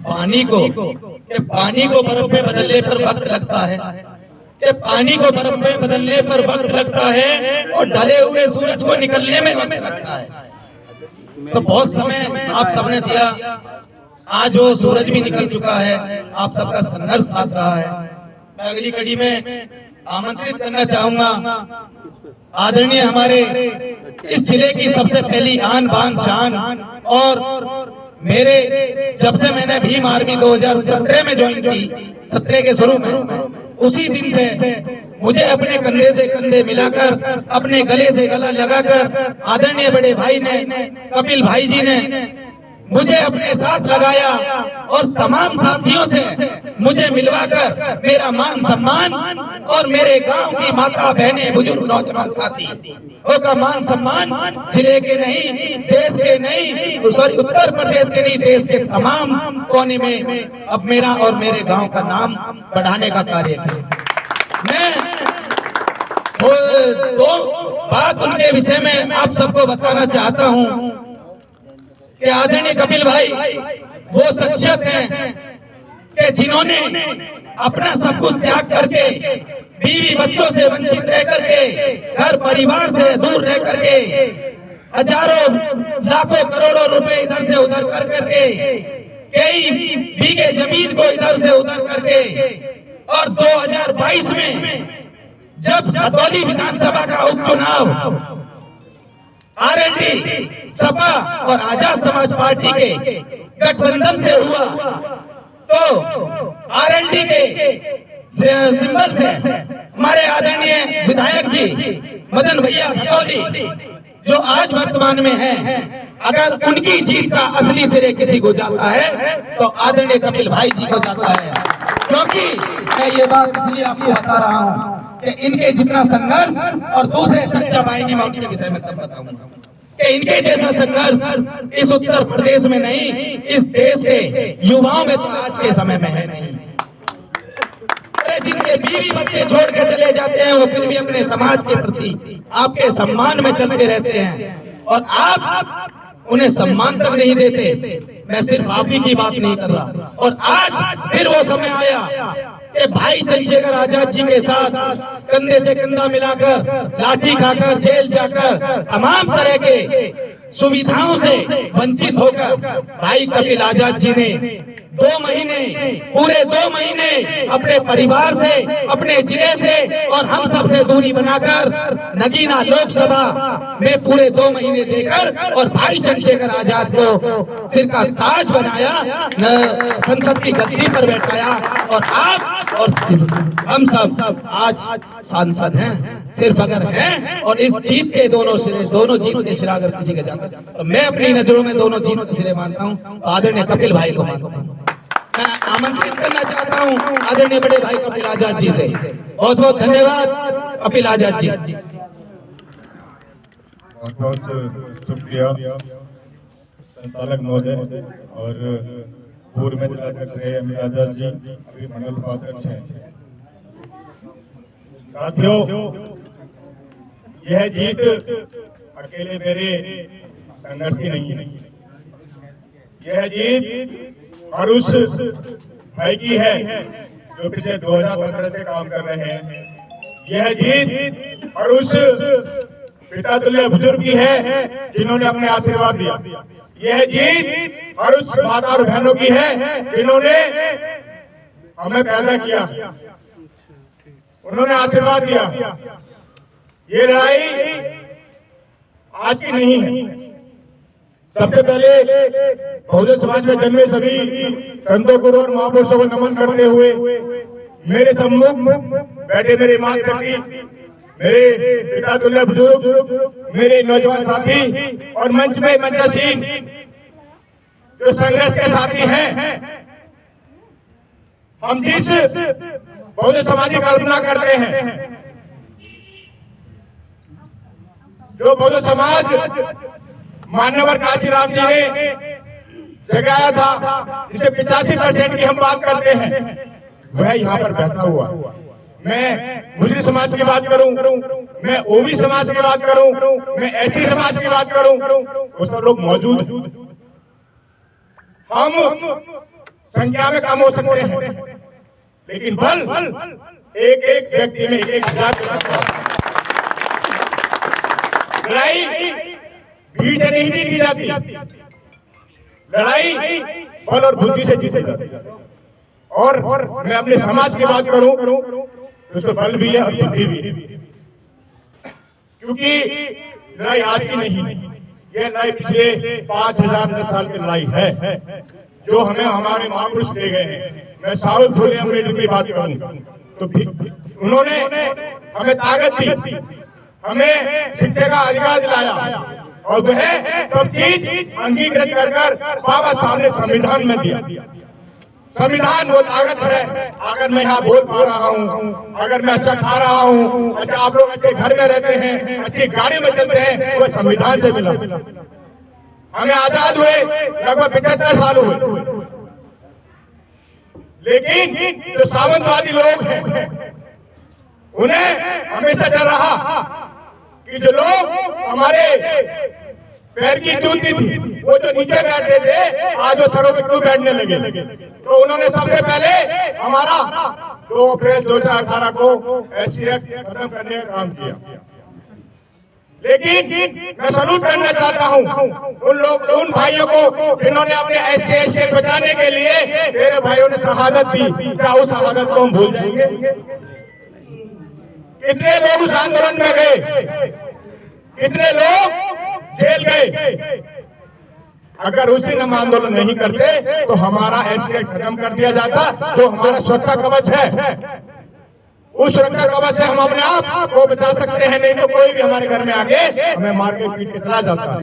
पानी को बर्फ में बदलने पर वक्त लगता है, कि पानी को बर्फ में बदलने पर वक्त लगता है और ढले हुए सूरज को निकलने में वक्त लगता है। तो बहुत समय आप सबने दिया, आज वो सूरज भी निकल चुका है, आप सबका संघर्ष साथ रहा है। मैं अगली कड़ी में आमंत्रित करना चाहूंगा आदरणीय हमारे इस जिले की सबसे पहली आन बान शान, और मेरे जब से मैंने भीम आर्मी 2017 में ज्वाइन की, 17 के शुरू में, उसी दिन से मुझे अपने कंधे से कंधे मिलाकर, अपने गले से गला लगाकर आदरणीय बड़े भाई ने, कपिल भाई जी ने मुझे अपने साथ लगाया और तमाम साथियों से मुझे मिलवाकर मेरा मान सम्मान और मेरे गांव की माता बहनें बुजुर्ग नौजवान साथी का मान सम्मान जिले के नहीं, देश के नहीं, सॉरी उत्तर प्रदेश के नहीं, देश के तमाम कोने में अब मेरा और मेरे गांव का नाम बढ़ाने का कार्य किया। मैं दो बात उनके विषय में आप सबको बताना चाहता हूं कि आदरणीय कपिल भाई वो शख्सियत हैं कि जिन्होंने अपना सब कुछ त्याग करके, बीवी बच्चों से वंचित रह करके, घर परिवार से दूर रह करके, हजारों लाखों करोड़ों रुपए इधर से उधर कर करके, कई बीघे जमीन को इधर से उधर करके, और 2022 में जब खतौली विधानसभा का उपचुनाव आरएलडी सपा और आजाद समाज पार्टी के गठबंधन से हुआ, तो आरएलडी के सिंबल से हमारे आदरणीय विधायक जी मदन भैया खतौली जो आज वर्तमान में हैं, अगर उनकी जीत का असली श्रेय किसी को जाता है तो आदरणीय कपिल भाई जी को जाता है। क्योंकि मैं ये बात इसलिए आपको बता रहा हूं कि इनके जितना संघर्ष, और दूसरे सच्चा बाहिनी मैं उनके विषय में तब बताऊंगा कि इनके जैसा संघर्ष इस उत्तर प्रदेश में नहीं, इस देश के युवाओं में तो आज के समय में है नहीं। अरे जिनके बीवी बच्चे छोड़ के चले जाते हैं वो फिर भी अपने समाज के प्रति आपके सम्मान में चलते रहते हैं, और आप उन्हें सम्मान तक नहीं देते। मैं सिर्फ आप ही की बात नहीं कर रहा, और आज फिर वो समय आया कि भाई चंद्रशेखर आजाद जी के साथ कंधे से कंधा मिलाकर, लाठी खाकर, जेल जाकर, तमाम तरह के सुविधाओं से वंचित होकर भाई कपिल आजाद जी ने 2 महीने, पूरे 2 महीने अपने परिवार से, अपने जिले से और हम सब से दूरी बनाकर नगीना लोकसभा में पूरे 2 महीने देकर और भाई चंद्रशेखर आजाद को सिर का ताज बनाया, संसद की गद्दी पर बैठाया, और आप और हम सब आज सांसद हैं, सिर्फ अगर हैं, और इस जीत के दोनों जीत के सिरा अगर किसी के जाता तो मैं अपनी नजरों में दोनों जीत के सिरे मानता हूं, तो आदरणीय कपिल भाई को मानता हूं। मैं आमंत्रित करना चाहता हूं आदरणीय बड़े भाई कपिल आजाद जी से। बहुत बहुत धन्यवाद कपिल आजाद जी। बहुत बहुत शुक्रिया संचालक महोदय और पूर्व में जिलाध्यक्ष रहे अमित आजाद जी, अभी मंडल उपाध्यक्ष हैं। साथियों, यह जीत अकेले मेरे संघर्ष की नहीं है, यह जीत और उस भाई की है जो पिछले 2015 से काम कर रहे हैं, यह जीत और उस पिता तुल्य बुजुर्ग की है जिन्होंने अपने आशीर्वाद दिया, यह जीत और उस माता और बहनों की है जिन्होंने हमें पैदा किया, उन्होंने आशीर्वाद दिया। ये लड़ाई आज की नहीं है। सबसे पहले बहुजन समाज में जन्मे सभी संतों, गुरु और महापुरुषों को नमन करते हुए मेरे सम्मुख बैठे मेरे मां शक्ति, मेरे पिता तुल्य बुजुर्ग, मेरे नौजवान साथी और मंच में मंचासीन जो संघर्ष के साथी हैं, हम जिस बहुजन समाज की कल्पना करते हैं, जो बहुजन समाज मान्यवर काशीराम जी ने जगाया था, जिसे 85% की हम बात करते हैं, वह यहाँ पर बैठा हुआ। मैं मुस्लिम समाज की बात करूं, मैं ओबी समाज की बात करूं, मैं एससी समाज की बात करूं, वो सब लोग मौजूद। हम संख्या में कम हो सकते हैं, लेकिन बल एक एक व्यक्ति में 1,000। लड़ाई भीड़ से नहीं जीती जाती, लड़ाई बल और बुद्धि से जीती जाती है। और मैं अपने समाज की बात करूं तो उसमें बल भी है और बुद्धि भी है, क्योंकि लड़ाई आज की नहीं, ये लड़ाई पिछले 5,010 साल की लड़ाई है जो हमें हमारे महापुरुष दे गए हैं। मैं साउथ फुले अम्बेडकर की बात करूं तो उन्होंने हमें ताकत दी, हमें शिक्षा का अधिकार दिलाया, और वह सब चीज अंगीकृत कर बाबा साहब ने संविधान में दिया। संविधान वो ताकत है। अगर मैं यहाँ बोल पा रहा हूँ, अगर मैं अच्छा खा रहा हूँ, अच्छा आप लोग अच्छे घर में रहते हैं, अच्छी गाड़ी में चलते हैं, वो संविधान से मिला। हमें आजाद हुए लगभग 75 साल हुए, लेकिन जो सामंतवादी लोग हैं उन्हें हमेशा डर रहा कि जो लोग हमारे पैर की जूती थी, वो जो नीचे बैठते थे, आज वो सरों पे क्यों बैठने लगे। तो उन्होंने सबसे पहले हमारा 2 अप्रैल 2018 को SC एक्ट खत्म करने का काम किया। लेकिन मैं सलूट करना चाहता हूं उन भाइयों को जिन्होंने अपने SC से बचाने के लिए मेरे भाइयों ने शहादत दी। क्या उस शहादत को हम भूल जाएंगे? कितने लोग उस आंदोलन में गए, कितने लोग जेल गए। अगर उस दिन हम आंदोलन नहीं करते तो हमारा SC खत्म कर दिया जाता, जो हमारा सुरक्षा कवच है। उस सुरक्षा कवच से हम अपने आप को बचा सकते हैं, नहीं तो कोई भी हमारे घर में आके हमें मार के पीट के चला जाता है।